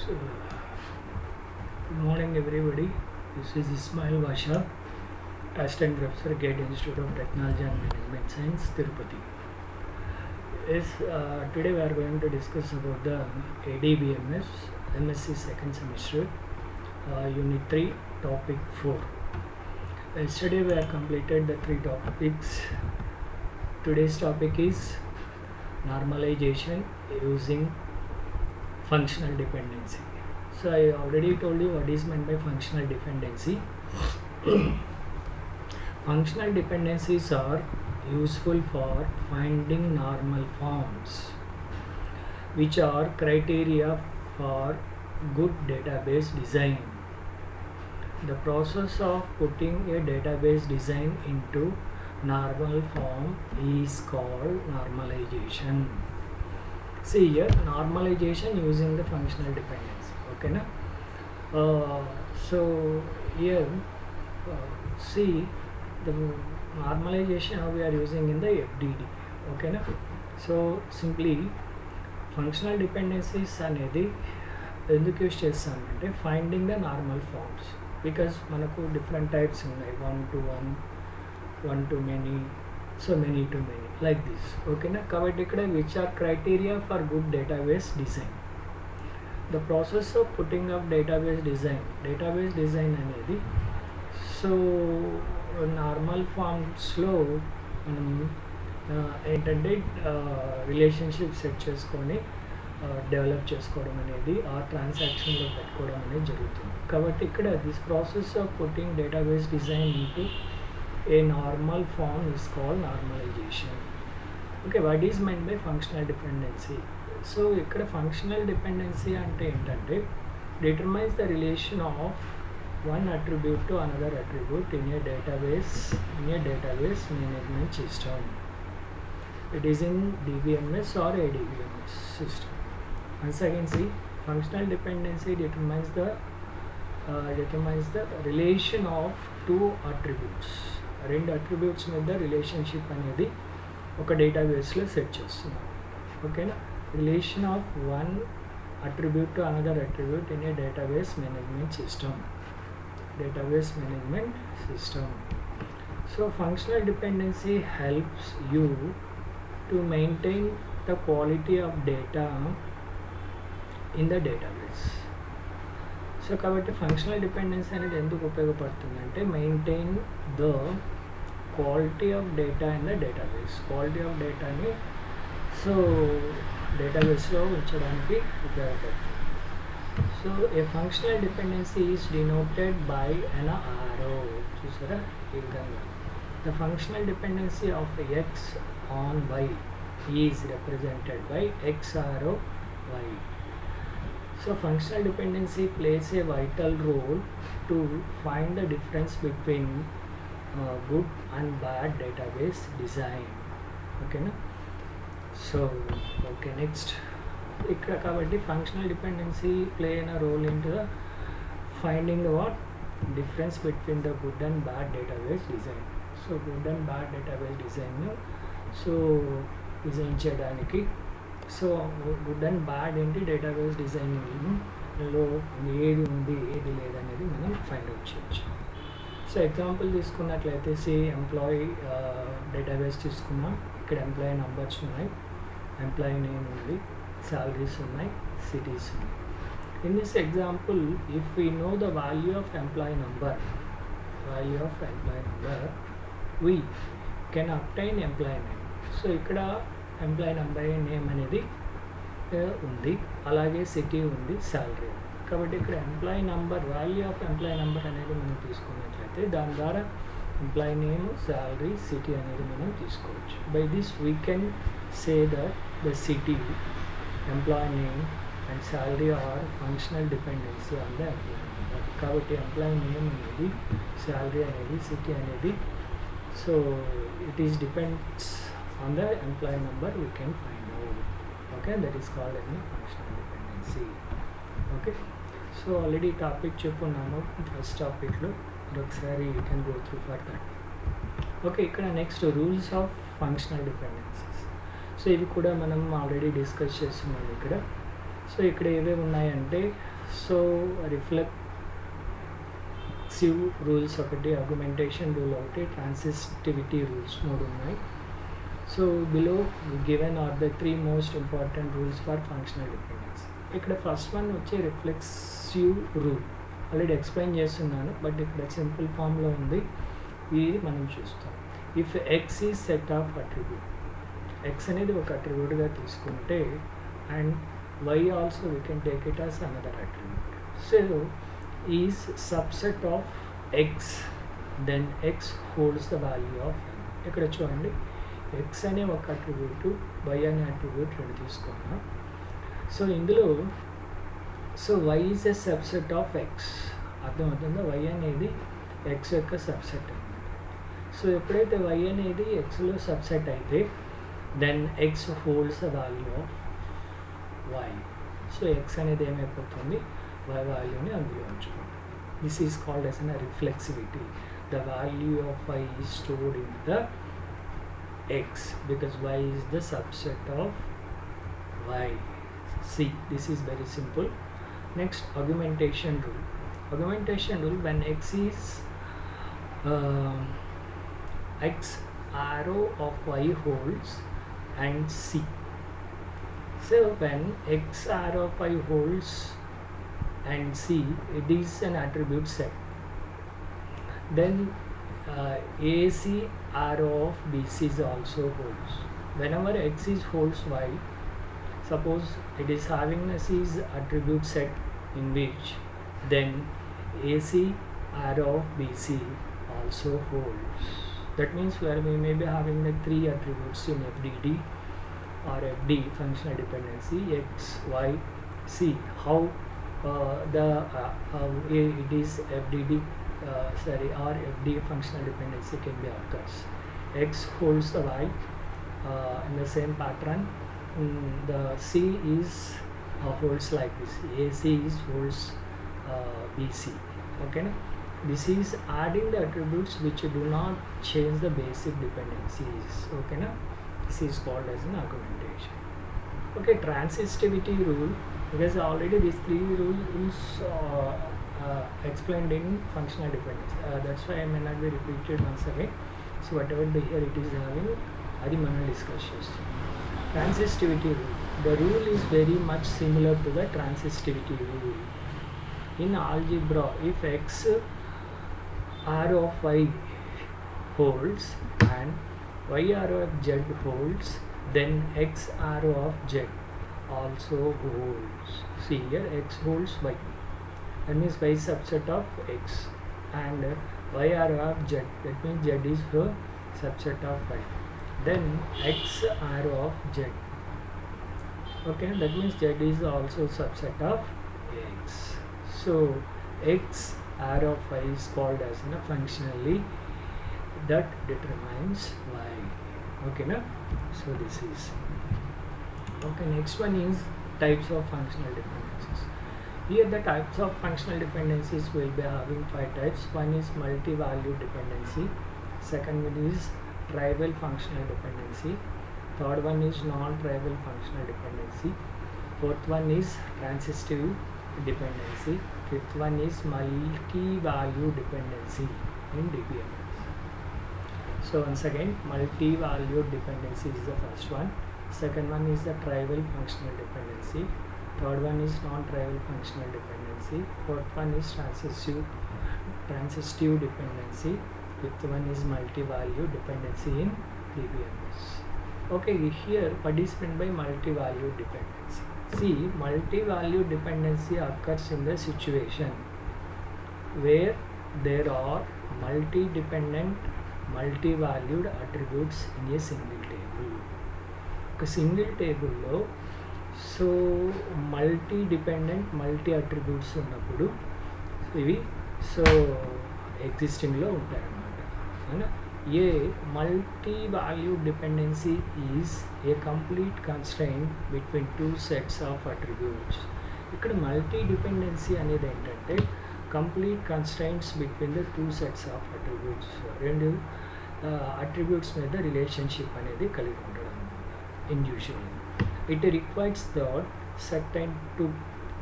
So, good morning everybody. This is Ismail Basha, Assistant Professor, GATE Institute of Technology and Management Science, Tirupati. Yes, today we are going to discuss about the ADBMS MSc second semester, Unit 3, Topic 4. Yesterday we have completed the 3 topics. Today's topic is normalization using functional dependency. So I already told you what is meant by functional dependency. Functional dependencies are useful for finding normal forms, which are criteria for good database design. The process of putting a database design into normal form is called normalization. See here, normalization using the functional dependency. Okay, na? So here, see the normalization how we are using in the FDD. Okay, na? So simply functional dependencies అనేది ఎందుకు use చేస్తామంటే finding the normal forms, because మనకు different types ఉన్నాయి, 1 to 1, 1 to many, so many to many, like this. Okay na? కాబట్టి ఇక్కడ which are criteria for good database design. The process of putting up database design అనేది so normal ఫామ్స్లో మనం ఏంటంటే relationship set చేసుకొని develop చేసుకోవడం అనేది ఆ ట్రాన్సాక్షన్లో పెట్టుకోవడం అనేది జరుగుతుంది. కాబట్టి ఇక్కడ this process of putting database design into a normal form is called normalisation. Okay, what is mind by functional dependency? So ఇక్కడ ఫంక్షనల్ డిపెండెన్సీ అంటే ఏంటంటే determines the relation of one attribute to another attribute in a database management system. It is in DBMS or ADBMS system. Once again, see, functional dependency determines the relation of two attributes. రెండు attributes మీద relationship అనేది ఒక డేటాబేస్లో set చేస్తున్నాం. ఓకేనా? Relation of one attribute to another attribute in a database management system. So functional dependency helps you to maintain the quality of data in the database. So కాబట్టి functional dependency అనేది ఎందుకు ఉపయోగపడుతుందంటే maintain the quality of data in the database. Quality of డేటాని so డేటాబేస్లో ఉంచడానికి ఉపయోగపడుతుంది. So a functional dependency is denoted by an arrow. చూసారా ఈ విధంగా. The functional dependency of x on y is represented by x arrow y. So functional dependency plays a vital role to find the difference between good and bad database design. Okay na? So okay, next. ఇక్కడ కాబట్టి functional dependency play in a role in to the finding the what difference between the good and bad database design. So good and bad database design so design చేయడానికి so good and bad ఏంటి database డిజైనింగ్లో ఏది ఉంది ఏది లేదనేది మనం find out చేయొచ్చు. So example తీసుకున్నట్లయితే ఎంప్లాయీ డేటాబేస్ తీసుకున్నాం. ఇక్కడ ఎంప్లాయీ నంబర్స్ ఉన్నాయి, ఎంప్లాయీ నేమ్ ఉంది, salaries ఉన్నాయి, cities ఉన్నాయి. In this example, if we know the value of employee number, we can obtain employee name. So ఇక్కడ ఎంప్లాయీ నంబర్ నేమ్ అనేది ఉంది, అలాగే సిటీ ఉంది, శాలరీ. కాబట్టి ఇక్కడ employee number value of employee number అనేది మనం తీసుకున్నట్లయితే దాని ద్వారా ఎంప్లాయీ నేమ్, శాలరీ, సిటీ అనేది మనం తీసుకోవచ్చు. By this we can say that the city, employee name and salary are functional dependency on the employee number. కాబట్టి ఎంప్లాయీ నేమ్ అనేది, శాలరీ అనేది, సిటీ అనేది so it is depends on the employee number we can find out. Okay, that is called as functional dependency. Okay, so already topic చెప్పున్నాము first టాపిక్లో, ఒకసారి you can go through for that. Okay, ఇక్కడ next rules of functional dependencies. So ఇవి కూడా మనం already discuss చేస్తున్నాం ఇక్కడ. So ఇక్కడ ఏవేవి ఉన్నాయంటే సో రిఫ్లెక్సివ్ రూల్స్ ఒకటి, ఆగ్మెంటేషన్ రూల్ ఒకటి, ట్రాన్సిటివిటీ రూల్స్ 3 ఉన్నాయి. So below given are the 3 most important rules for functional dependence. ఇక్కడ ఫస్ట్ వన్ వచ్చి రిఫ్లెక్సివ్ రూల్, ఆల్రెడీ ఎక్స్ప్లెయిన్ చేస్తున్నాను బట్ ఇక్కడ సింపుల్ ఫామ్లో ఉంది, ఇది మనం చూస్తాం. If X is set of attribute, X అనేది ఒక అట్రిబ్యూట్గా తీసుకుంటే and Y also we can take it as another attribute. So is subset of X, then X holds the value of N. ఇక్కడ చూడండి, ఎక్స్ అనే ఒక అట్రిబ్యూట్, వై అనే attribute 2 తీసుకున్నాం. సో ఇందులో Y is a subset of X, అర్థమవుతుందో, Y అనేది X యొక్క సబ్సెట్ అన్నమాట. సో ఎప్పుడైతే వై అనేది ఎక్స్లో సబ్సెట్ అయితే then X holds the value of Y. So X అనేది ఏమైపోతుంది, వై వాల్యూని అందులో ఉంచుకుంటుంది. This is called as an reflexivity. The value of Y is stored in the X because Y is the subset of Y. See, this is very simple. Next, augmentation rule. Augmentation rule, when x is x arrow of y holds and c. So when x arrow of y holds and c, it is an attribute set. Then AC arrow of BC is also holds. Whenever x is holds y, suppose it is having a C's attribute set in which then AC arrow of BC also holds. That means where we may be having the 3 attributes in FDD or FD functional dependency, X, Y, C. How it is FDD or FD functional dependency can be occurs. X holds the Y in the same pattern. The C is holds like this, AC is holds BC. Okay, this is adding the attributes which do not change the basic dependencies. Okay, this is called as an augmentation. Okay, transitivity rule, because already these 3 rules explained in functional dependency, that's why I may not be repeated once again. So whatever here it is having, adi మనం discuss చేస్తాం. Transitivity rule. The rule is very much similar to the transitivity rule. In algebra, if x arrow of y holds and y arrow of z holds, then x arrow of z also holds. See here, x holds y. That means y is subset of x, and y arrow of z, that means z is the subset of y. Then x arrow of z, okay, that means z is also subset of x. So x arrow of y is called as functionally that determines y. Okay, na? So this is okay. Next one is types of functional dependencies. Here the types of functional dependencies will be having 5 types. One is multi-value dependency, second one is trivial functional dependency, third one is non-trivial functional dependency, fourth one is transitive dependency, fifth one is multi-value dependency in DBMS. So once again, multi-value dependency is the first one, second one is the trivial functional dependency, third one is non-trivial functional dependency, fourth one is transitive dependency, fifth one is multi-value dependency in DBMS. Okay, here what is meant by multi-value dependency? See, multi-value dependency occurs in the situation where there are multi-dependent, multi-valued attributes in a single table. ఒక single టేబుల్లో so multi-dependent, multi attributes ఉన్నప్పుడు ఇవి so ఎగ్జిస్టింగ్లో ఉంటాయన్నమాట. ఏ multi-value dependency is a complete constraint between 2 sets of attributes. ఇక్కడ multi dependency అనేది ఏంటంటే complete constraints between the 2 sets of attributes. 2 attributes మీద relationship అనేది కలిగి ఉండడం individually. It requires that certain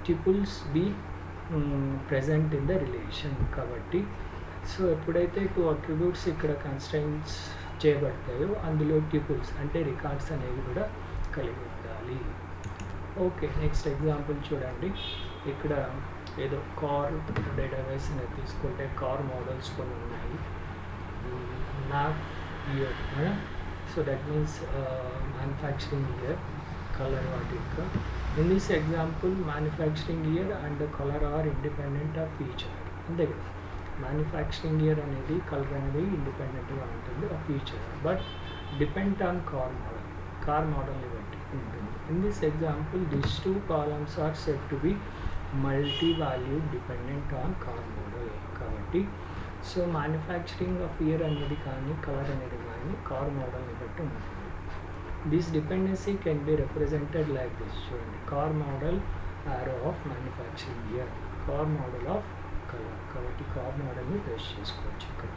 tuples be present in the relation కాబట్టి so ఎప్పుడైతే two attributes ఇక్కడ కన్స్ట్రైన్స్ చేయబడతాయో అందులో ట్యూపుల్స్ అంటే రికార్డ్స్ అనేవి కూడా కలిగి ఉండాలి. ఓకే, నెక్స్ట్ ఎగ్జాంపుల్ చూడండి. ఇక్కడ ఏదో కార్ డేటాబేస్ అనేది తీసుకుంటే కార్ మోడల్స్ కొన్ని ఉన్నాయి. నాఫ్ year, so that means manufacturing year, colour వాటి యొక్క. In this example manufacturing year and colour are independent of each other. అంతే కదా, మ్యానుఫ్యాక్చరింగ్ ఇయర్ అనేది కలర్ అనేది ఇండిపెండెంట్గా ఉంటుంది of each other, but depend on car మోడల్ని బట్టి ఉంటుంది. In this example this two columns are set to be multi value dependent on car model కాబట్టి సో మ్యానుఫ్యాక్చరింగ్ ఆఫ్ ఇయర్ అనేది కానీ కలర్ అనేది కానీ కార్ మోడల్ని బట్టి ఉంటుంది. This dependency can be represented like this. చూడండి, car model arrow of manufacturing year, car model of colour కాబట్టి కార్ మోడల్ని బేస్ చేసుకోవచ్చు ఇక్కడ.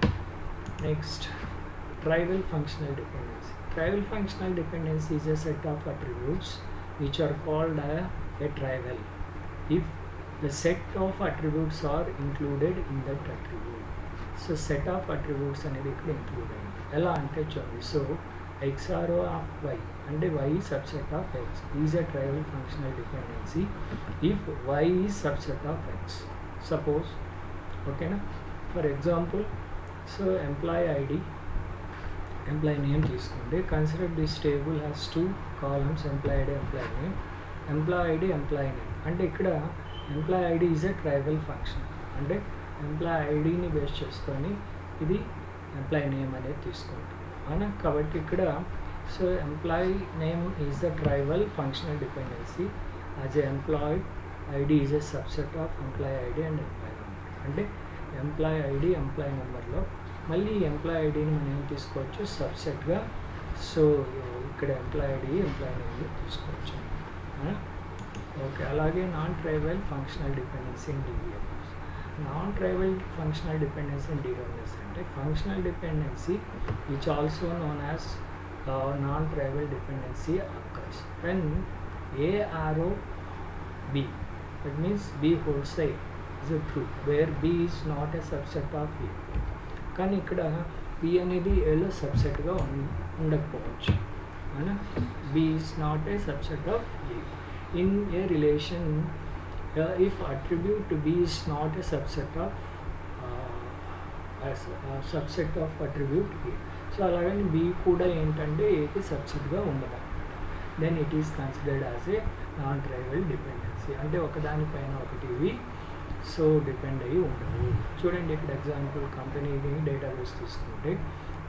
Next, trivial functional dependency. Trivial functional dependency is a set of attributes which are called a trivial if the set of attributes are included in that attribute. So set of attributes అనేది ఇక్కడ include అయింది. ఎలా అంటే చూడండి, so x arrow of y అంటే y subset of x is a trivial functional dependency if y is subset of x. Suppose, okay na, for example, so employee id, employee name తీసుకోండి. Consider this table has two columns, employee ID, employee name. Employee ID, employee name అంటే ఇక్కడ employee ID is a trivial function. అంటే employee ఐడిని base చేసుకొని ఇది employee name అనేది తీసుకుంటాం అవునా. కాబట్టి ఇక్కడ so employee name is the trivial functional dependency as a employee ID is a subset of employee ID and employee number. అంటే ఎంప్లాయీ ఐడి, ఎంప్లాయీ నెంబర్లో మళ్ళీ ఎంప్లాయీ ఐడిని మనం ఏం తీసుకోవచ్చు సబ్సెట్గా. సో ఇక్కడ ఎంప్లాయీ ఐడి, ఎంప్లాయీ నేమ్ తీసుకోవచ్చు. ఓకే, అలాగే non trivial functional dependency in DBMS. Non trivial functional dependency in DBMS అంటే functional dependency which also known as non trivial dependency occurs when a arrow b, that means b whole side is a true where b is not a subset of a. కానీ ఇక్కడ B అనేది ఏలో సబ్సెట్గా ఉండకపోవచ్చు అవునా. B is not a subset of A in a relation if attribute B is not a subset of attribute A. So అలాగని B కూడా ఏంటంటే ఏకి సబ్సెట్గా ఉండదు అనమాట. Then it is considered as a non trivial dependency. అంటే ఒకదానిపైన ఒకటి ఇవి సో డిపెండ్ అయ్యి ఉండవు. చూడండి, ఇక్కడ ఎగ్జాంపుల్ కంపెనీని డేటాబేస్ తీసుకుంటే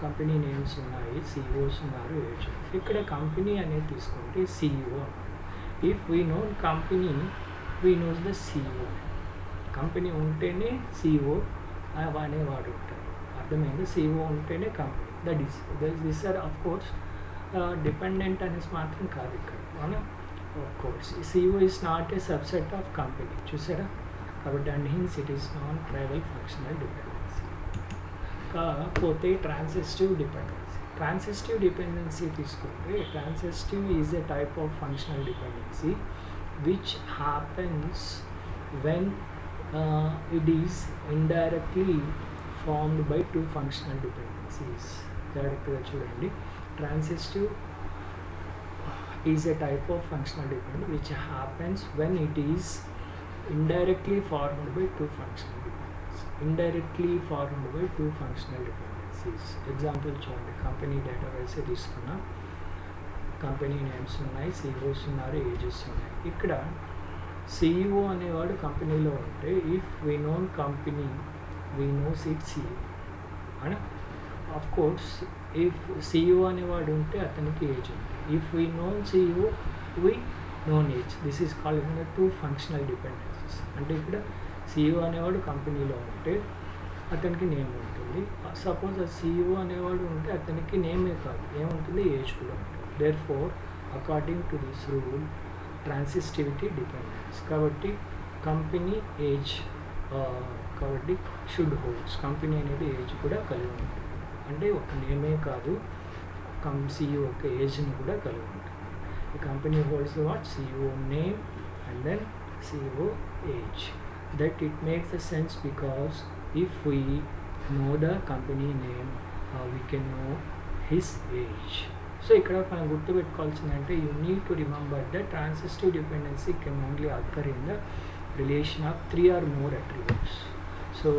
కంపెనీ నేమ్స్ ఉన్నాయి, సిఇఓస్ ఉన్నారు, ఏజెంట్. ఇక్కడ కంపెనీ అనేది తీసుకుంటే సిఇఓ అన్నాడు. If we know company, we knows the CEO. Company ఉంటేనే సిఇఓ అనేవాడు ఉంటాడు, అర్థమైంది. సిఇఓ ఉంటేనే company. That is this are of course dependent అనేసి మాత్రం కాదు ఇక్కడ అవునా. Of course CEO is not a subset of company, చూసారా. కాబట్టి and hence it is non trivial functional dependency. కాకపోతే ట్రాన్సిస్టివ్ డిపెండెన్సీ. ట్రాన్సిస్టివ్ డిపెండెన్సీ తీసుకుంటే ట్రాన్సిస్టివ్ is a type of functional dependency which happens when it is indirectly formed by two functional dependencies. జాగ్రత్తగా చూడండి, transitive is a type of functional dependency which happens when it is indirectly formed by two functional dependencies. Indirectly formed by two functional dependencies. Example చూడండి, company database తీసుకున్నా, company names ఉన్నాయి, CEOs ఉన్నారు, ages ఉన్నాయి. ఇక్కడ CEO అనేవాడు కంపెనీలో ఉంటే if we known company we knows it CEO అని. ఆఫ్ కోర్స్ ఇఫ్ సిఇఓ అనేవాడు ఉంటే అతనికి ఏజ్ ఉంది. If we known CEO we known age. This is called two functional dependencies. అంటే ఇక్కడ సిఇఓ అనేవాడు కంపెనీలో ఉంటే అతనికి నేమ్ ఉంటుంది. సపోజ్ ఆ సిఇఓ అనేవాడు ఉంటే అతనికి నేమే కాదు ఏముంటుంది, ఏజ్ కూడా ఉంటుంది. Therefore according to this rule transitivity dependence. కాబట్టి కంపెనీ ఏజ్ కాబట్టి షుడ్ హోల్డ్స్. కంపెనీ అనేది ఏజ్ కూడా కలిగి ఉంటుంది. అంటే ఒక నేమే కాదు, సిఇఓ ఒక ఏజ్ని కూడా కలిగి ఉంటుంది. The company holds what? CEO name and then CEO age. that it makes a sense because if we know the company name, we can know his age. So ఇక్కడ మనం గుర్తుపెట్టుకోవాల్సిందంటే you need to remember the transitive dependency can only occur in the relation of 3 or more attributes. So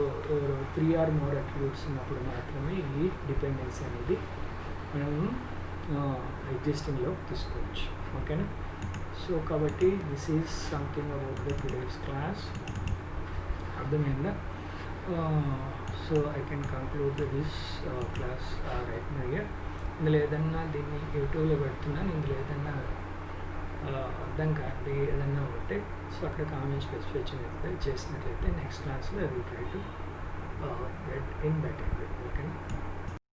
3 or more attributes ఉన్నప్పుడు మాత్రమే ఈ dependency అనేది మనము ఎగ్జిస్టింగ్లో తీసుకోవచ్చు. ఓకేనా? సో కాబట్టి this is something about the today's class. అర్థమైందా? So I can conclude this class right now here. ఇందులో ఏదన్నా దీన్ని యూట్యూబ్లో పెడుతున్నాను, ఇందులో ఏదన్నా అర్థం కాదు ఏదన్నా ఉంటే సో అక్కడ కామెంట్ స్పెసిఫై చేసినట్లయితే నెక్స్ట్ క్లాస్లో I will try to get in better. ఓకేనా?